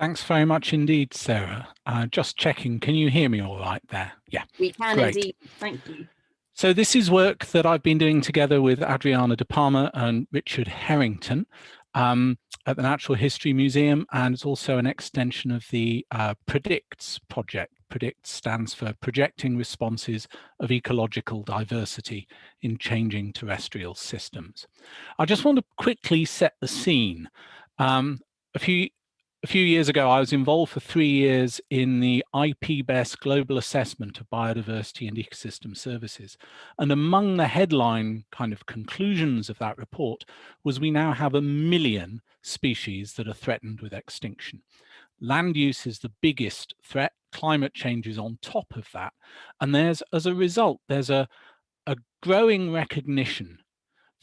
Thanks very much indeed, Sarah. Just checking, can you hear me all right there? Yeah, we can great. indeed. Thank you. So this is work that I've been doing together with Adriana De Palma and Richard Harrington at the Natural History Museum, and it's also an extension of the PREDICTS project. PREDICTS stands for Projecting Responses of Ecological Diversity in Changing Terrestrial Systems. I just want to quickly set the scene. A few years ago, I was involved for 3 years in the IPBES global assessment of biodiversity and ecosystem services. And among the headline kind of conclusions of that report was we now have 1 million species that are threatened with extinction. Land use is the biggest threat. Climate change is on top of that. And as a result, there's a growing recognition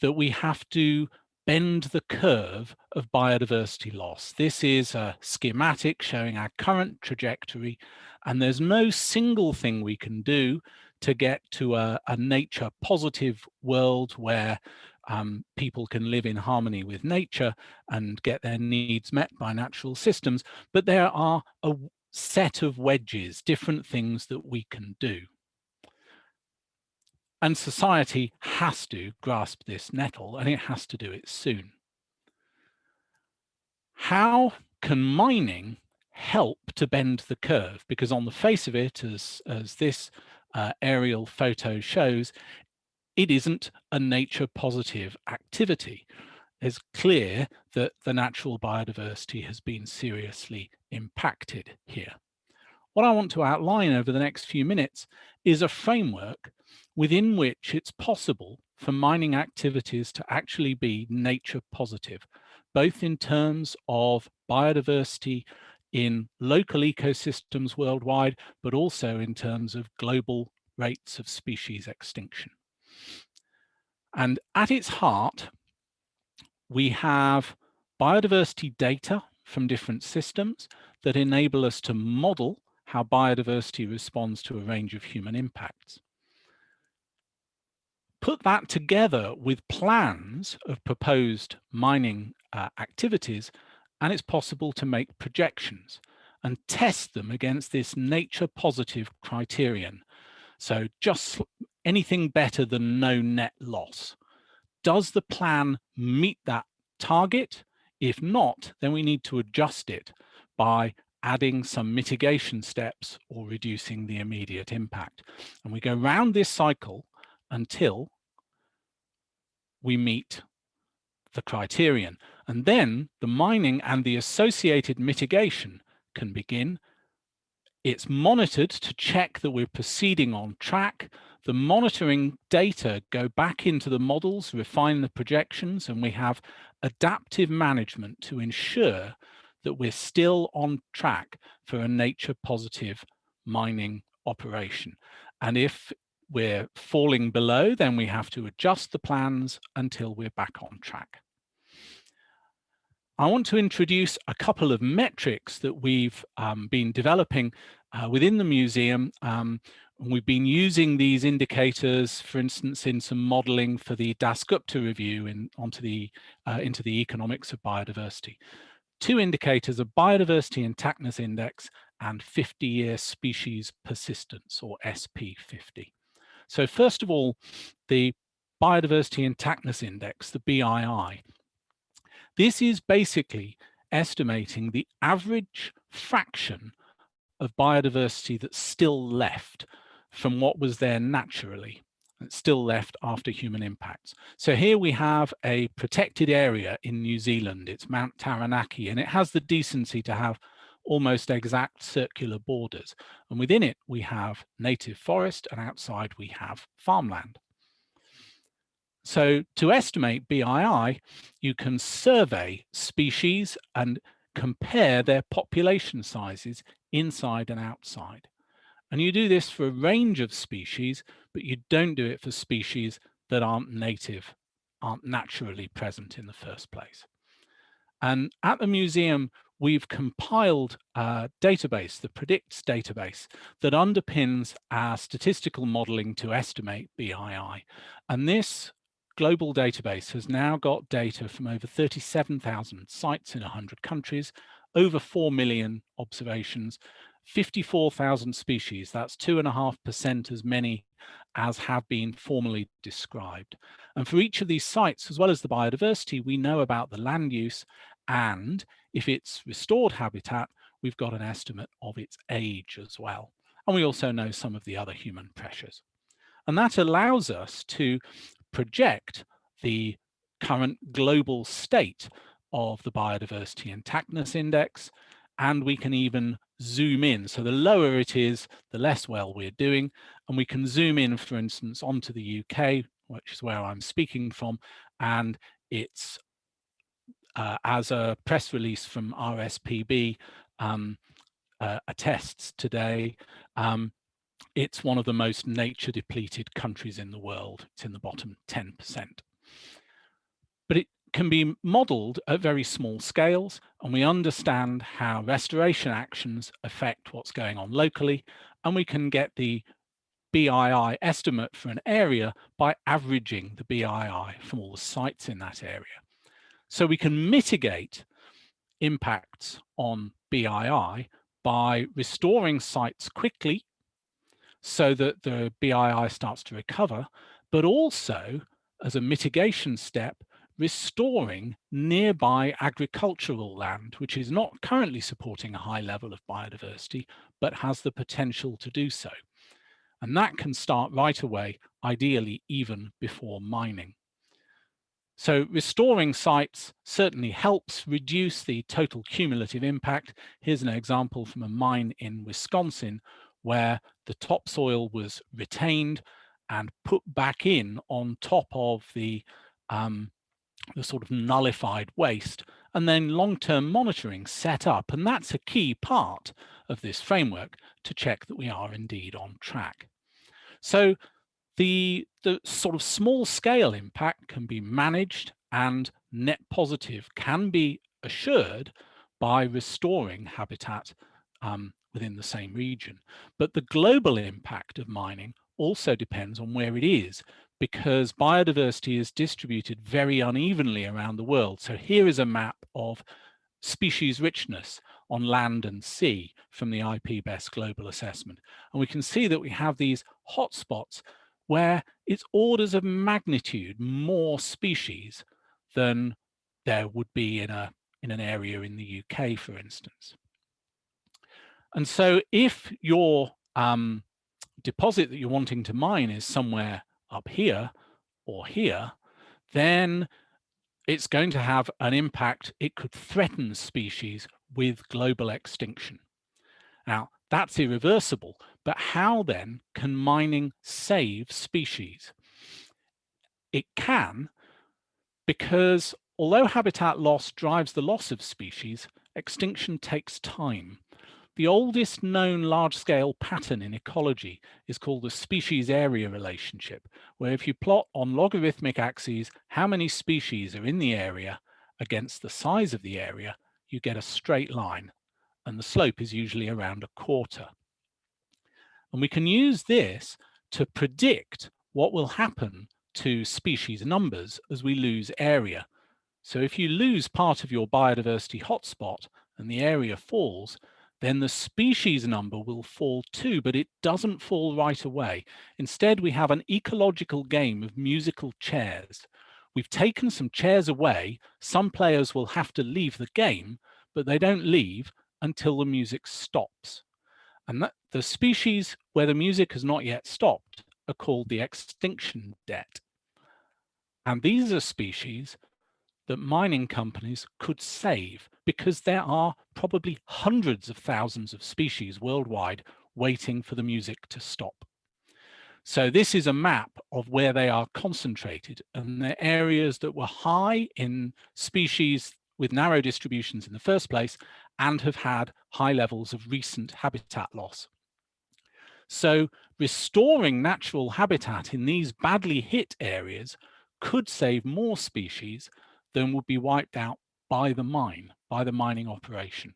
that we have to bend the curve of biodiversity loss. This is a schematic showing our current trajectory, and there's no single thing we can do to get to a nature positive world where people can live in harmony with nature and get their needs met by natural systems, but there are a set of wedges, different things that we can do. And society has to grasp this nettle, and it has to do it soon. How can mining help to bend the curve? Because on the face of it, as this aerial photo shows, it isn't a nature positive activity. It's clear that the natural biodiversity has been seriously impacted here. What I want to outline over the next few minutes is a framework within which it's possible for mining activities to actually be nature positive, both in terms of biodiversity in local ecosystems worldwide, but also in terms of global rates of species extinction. And at its heart, we have biodiversity data from different systems that enable us to model how biodiversity responds to a range of human impacts. Put that together with plans of proposed mining activities, and it's possible to make projections and test them against this nature positive criterion. So just anything better than no net loss. Does the plan meet that target? If not, then we need to adjust it by adding some mitigation steps or reducing the immediate impact. And we go round this cycle until we meet the criterion. And then the mining and the associated mitigation can begin. It's monitored to check that we're proceeding on track. The monitoring data go back into the models, refine the projections, and we have adaptive management to ensure that we're still on track for a nature positive mining operation. And if we're falling below, then we have to adjust the plans until we're back on track. I want to introduce a couple of metrics that we've been developing within the museum. We've been using these indicators, for instance, in some modeling for the Dasgupta review into the economics of biodiversity. Two indicators are biodiversity intactness index and 50-year species persistence, or SP50. So first of all, the biodiversity intactness index, the BII. This is basically estimating the average fraction of biodiversity that's still left from what was there naturally. It's still left after human impacts. So here we have a protected area in New Zealand. It's Mount Taranaki, and it has the decency to have almost exact circular borders. And within it, we have native forest, and outside we have farmland. So to estimate BII, you can survey species and compare their population sizes inside and outside. And you do this for a range of species, but you don't do it for species that aren't native, aren't naturally present in the first place. And at the museum, we've compiled a database, the PREDICTS database, that underpins our statistical modeling to estimate BII. And this global database has now got data from over 37,000 sites in 100 countries over 4 million observations, 54,000 species. That's 2.5% as many as have been formally described. And for each of these sites, as well as the biodiversity, we know about the land use, and if it's restored habitat, we've got an estimate of its age as well. And we also know some of the other human pressures. And that allows us to project the current global state of the biodiversity intactness index, and we can even zoom in. So the lower it is, the less well we're doing, and we can zoom in, for instance, onto the UK, which is where I'm speaking from, and it's as a press release from RSPB attests today, it's one of the most nature depleted countries in the world. It's in the bottom 10%. But it can be modeled at very small scales, and we understand how restoration actions affect what's going on locally, and we can get the BII estimate for an area by averaging the BII from all the sites in that area. So we can mitigate impacts on BII by restoring sites quickly so that the BII starts to recover, but also as a mitigation step, restoring nearby agricultural land, which is not currently supporting a high level of biodiversity, but has the potential to do so. And that can start right away, ideally even before mining. So restoring sites certainly helps reduce the total cumulative impact. Here's an example from a mine in Wisconsin where the topsoil was retained and put back in on top of the sort of nullified waste, and then long-term monitoring set up. And that's a key part of this framework to check that we are indeed on track. So the sort of small scale impact can be managed, and net positive can be assured by restoring habitat within the same region. But the global impact of mining also depends on where it is, because biodiversity is distributed very unevenly around the world. So here is a map of species richness on land and sea from the IPBES global assessment. And we can see that we have these hotspots where it's orders of magnitude more species than there would be in an area in the UK, for instance. And so if your deposit that you're wanting to mine is somewhere up here or here, then it's going to have an impact. It could threaten species with global extinction. Now, that's irreversible, but how then can mining save species? It can, because although habitat loss drives the loss of species, extinction takes time. The oldest known large-scale pattern in ecology is called the species area relationship, where if you plot on logarithmic axes how many species are in the area against the size of the area, you get a straight line, and the slope is usually around a quarter. And we can use this to predict what will happen to species numbers as we lose area. So if you lose part of your biodiversity hotspot and the area falls, then the species number will fall too, but it doesn't fall right away. Instead, we have an ecological game of musical chairs. We've taken some chairs away. Some players will have to leave the game, but they don't leave until the music stops. And the species where the music has not yet stopped are called the extinction debt. And these are species that mining companies could save, because there are probably hundreds of thousands of species worldwide waiting for the music to stop. So this is a map of where they are concentrated, and the areas that were high in species with narrow distributions in the first place and have had high levels of recent habitat loss. So restoring natural habitat in these badly hit areas could save more species than would be wiped out by the mining operation.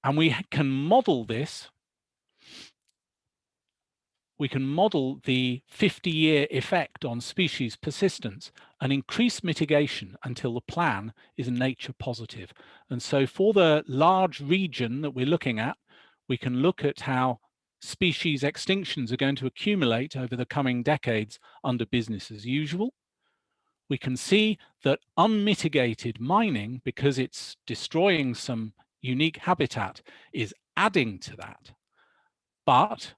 And we can model this we can model the 50-year effect on species persistence and increase mitigation until the plan is nature positive. And so for the large region that we're looking at, we can look at how species extinctions are going to accumulate over the coming decades under business as usual. We can see that unmitigated mining, because it's destroying some unique habitat, is adding to that. But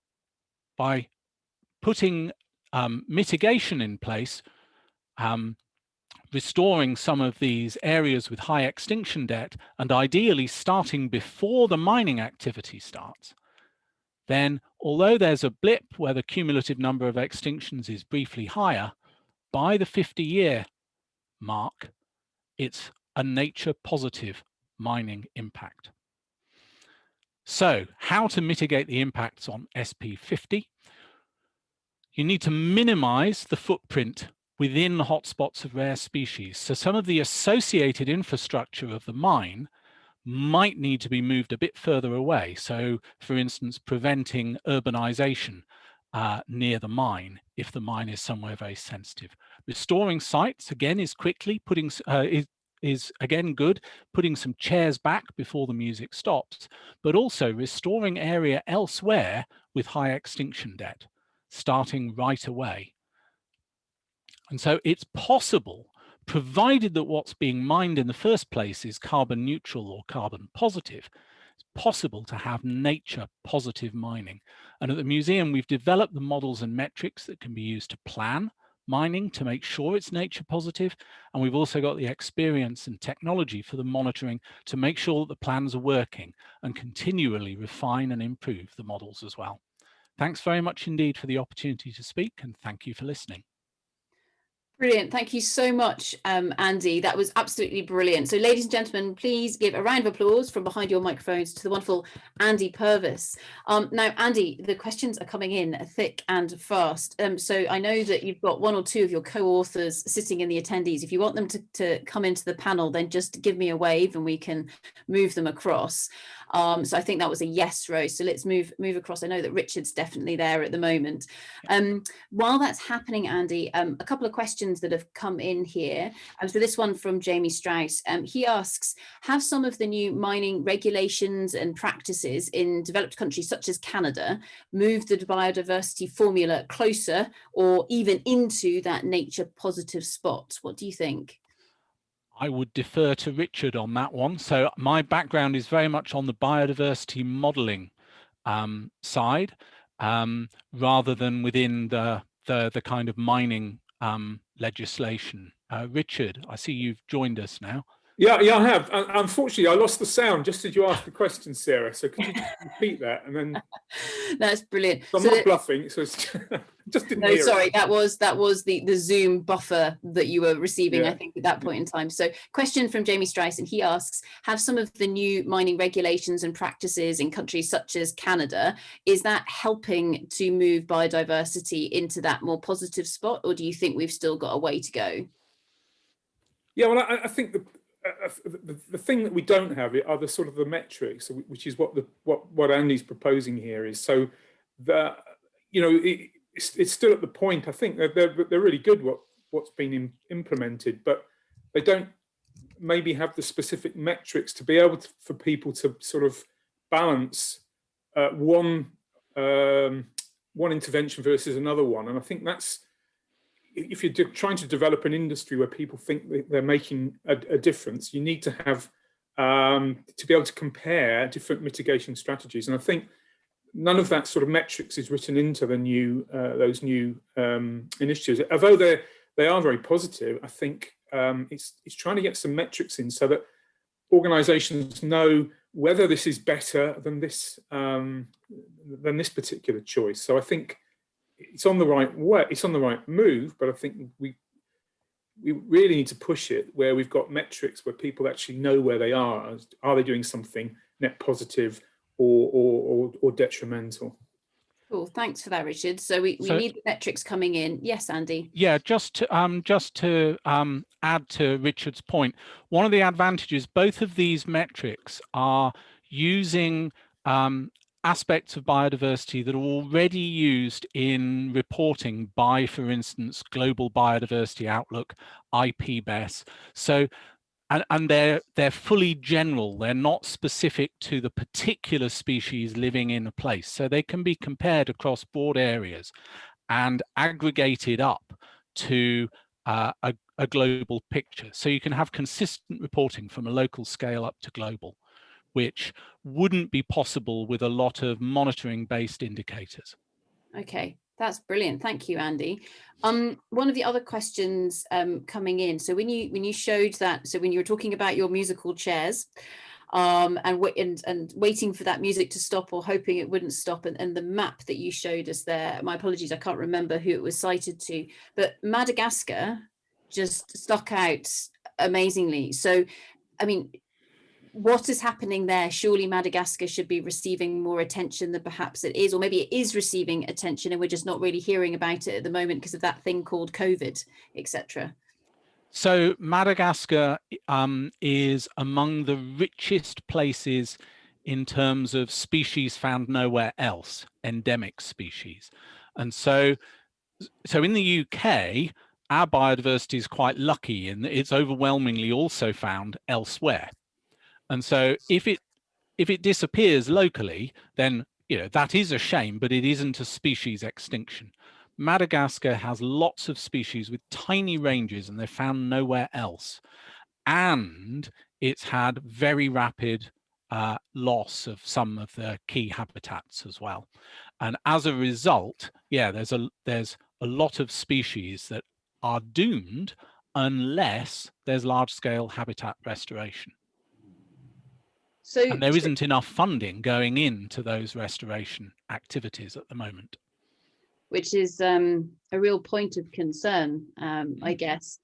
by putting mitigation in place, restoring some of these areas with high extinction debt, and ideally starting before the mining activity starts, then although there's a blip where the cumulative number of extinctions is briefly higher, by the 50-year mark, it's a nature positive mining impact. So how to mitigate the impacts on SP50? You need to minimize the footprint within the hotspots of rare species. So some of the associated infrastructure of the mine might need to be moved a bit further away. So for instance, preventing urbanization near the mine if the mine is somewhere very sensitive. Restoring sites, again, is quickly putting, is again good, putting some chairs back before the music stops, but also restoring area elsewhere with high extinction debt, starting right away. And so it's possible, provided that what's being mined in the first place is carbon neutral or carbon positive, it's possible to have nature positive mining. And at the museum, we've developed the models and metrics that can be used to plan mining to make sure it's nature positive. And we've also got the experience and technology for the monitoring to make sure that the plans are working and continually refine and improve the models as well. Thanks very much indeed for the opportunity to speak, and thank you for listening. Brilliant. Thank you so much, Andy. That was absolutely brilliant. So ladies and gentlemen, please give a round of applause from behind your microphones to the wonderful Andy Purvis. Now, Andy, the questions are coming in thick and fast. So I know that you've got one or two of your co-authors sitting in the attendees. If you want them to come into the panel, then just give me a wave and we can move them across. So I think that was a yes, Rose. So let's move across. I know that Richard's definitely there at the moment. While that's happening, Andy, a couple of questions that have come in here. So this one from Jamie Strauss. He asks, have some of the new mining regulations and practices in developed countries such as Canada moved the biodiversity formula closer or even into that nature positive spot? What do you think? I would defer to Richard on that one. So my background is very much on the biodiversity modelling side, rather than within the kind of mining legislation. Richard, I see you've joined us now. Yeah, I have. Unfortunately, I lost the sound just as you asked the question, Sarah. So could you just repeat that? And then that's brilliant. So I'm not bluffing. So it's just didn't no, hear sorry, it. that was the Zoom buffer that you were receiving, yeah. I think, at that point in time. So question from Jamie Strauss, and he asks, have some of the new mining regulations and practices in countries such as Canada, is that helping to move biodiversity into that more positive spot, or do you think we've still got a way to go? Yeah, well, I think the thing that we don't have are the sort of the metrics, which is what Andy's proposing here is. So that, you know, it's still at the point. I think they're really good what's been implemented, but they don't maybe have the specific metrics to be able to, for people to sort of balance one intervention versus another one. And I think that's, if you're trying to develop an industry where people think they're making a difference, you need to have to be able to compare different mitigation strategies. And I think none of that sort of metrics is written into the new those new initiatives. Although they are very positive, I think it's trying to get some metrics in so that organisations know whether this is better than this particular choice. So I think it's on the right way, it's on the right move, but I think we really need to push it where we've got metrics where people actually know where they are. Are they doing something net positive or detrimental? Cool, thanks for that, Richard. So we need the metrics coming in. Yes, Andy. Yeah, just to add to Richard's point, one of the advantages, both of these metrics are using aspects of biodiversity that are already used in reporting by, for instance, Global Biodiversity Outlook, IPBES. So, and they're fully general. They're not specific to the particular species living in a place. So they can be compared across broad areas and aggregated up to a global picture. So you can have consistent reporting from a local scale up to global, which wouldn't be possible with a lot of monitoring-based indicators. Okay, that's brilliant. Thank you, Andy. One of the other questions coming in. So when you showed that, so when you were talking about your musical chairs, and waiting for that music to stop or hoping it wouldn't stop, and the map that you showed us there, my apologies, I can't remember who it was cited to, but Madagascar just stuck out amazingly. So, I mean, what is happening there? Surely Madagascar should be receiving more attention than perhaps it is, or maybe it is receiving attention and we're just not really hearing about it at the moment because of that thing called COVID, etc. So Madagascar is among the richest places in terms of species found nowhere else, endemic species. And so in the UK, our biodiversity is quite lucky in that it's overwhelmingly also found elsewhere. And so if it disappears locally, then that is a shame, but it isn't a species extinction. Madagascar has lots of species with tiny ranges and they're found nowhere else. And it's had very rapid loss of some of the key habitats as well. And as a result, there's a lot of species that are doomed unless there's large-scale habitat restoration. And there isn't enough funding going into those restoration activities at the moment. Which is a real point of concern, I guess.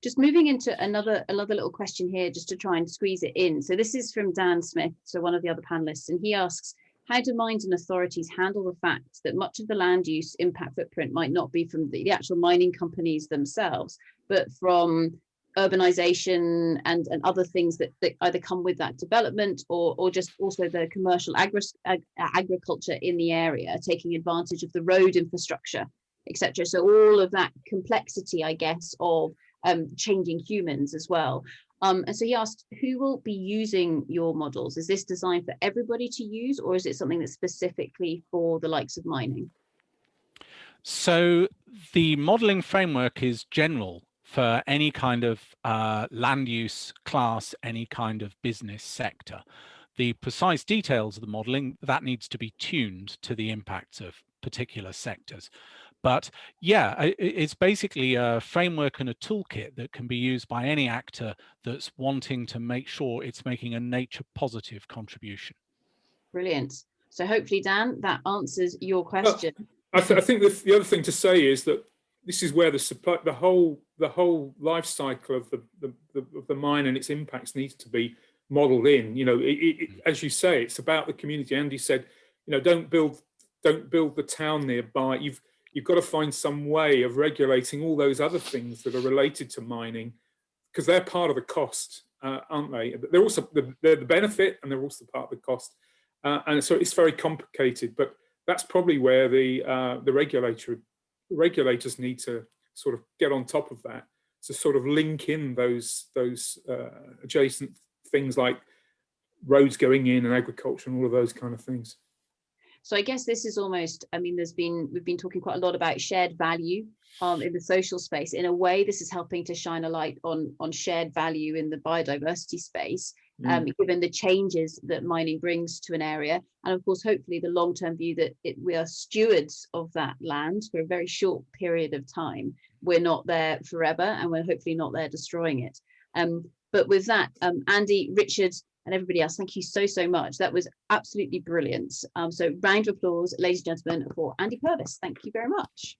Just moving into another little question here, just to try and squeeze it in. So this is from Dan Smith, so one of the other panelists, and he asks, how do mines and authorities handle the fact that much of the land use impact footprint might not be from the actual mining companies themselves, but from urbanization and other things that either come with that development or just also the commercial agriculture in the area, taking advantage of the road infrastructure, etc. So all of that complexity, I guess, of changing humans as well. And so he asked, who will be using your models? Is this designed for everybody to use, or is it something that's specifically for the likes of mining? So the modeling framework is general for any kind of land use class, any kind of business sector. The precise details of the modeling, that needs to be tuned to the impacts of particular sectors. But yeah, it's basically a framework and a toolkit that can be used by any actor that's wanting to make sure it's making a nature positive contribution. Brilliant. So hopefully, Dan, that answers your question. I think the other thing to say is that this is where the whole life cycle of the mine and its impacts needs to be modelled in. As you say, it's about the community. Andy said, don't build the town nearby. You've got to find some way of regulating all those other things that are related to mining, because they're part of the cost, aren't they? They're also they're the benefit, and they're also part of the cost. And so it's very complicated. But that's probably where the regulators need to sort of get on top of that, to sort of link in those adjacent things like roads going in and agriculture and all of those kind of things. So I guess this is almost, I mean, we've been talking quite a lot about shared value in the social space. In a way, this is helping to shine a light on shared value in the biodiversity space, given the changes that mining brings to an area. And of course, hopefully the long-term view that we are stewards of that land for a very short period of time. We're not there forever, and we're hopefully not there destroying it. But with that, Andy, Richard, and everybody else, thank you so much. That was absolutely brilliant. So round of applause, ladies and gentlemen, for Andy Purvis. Thank you very much.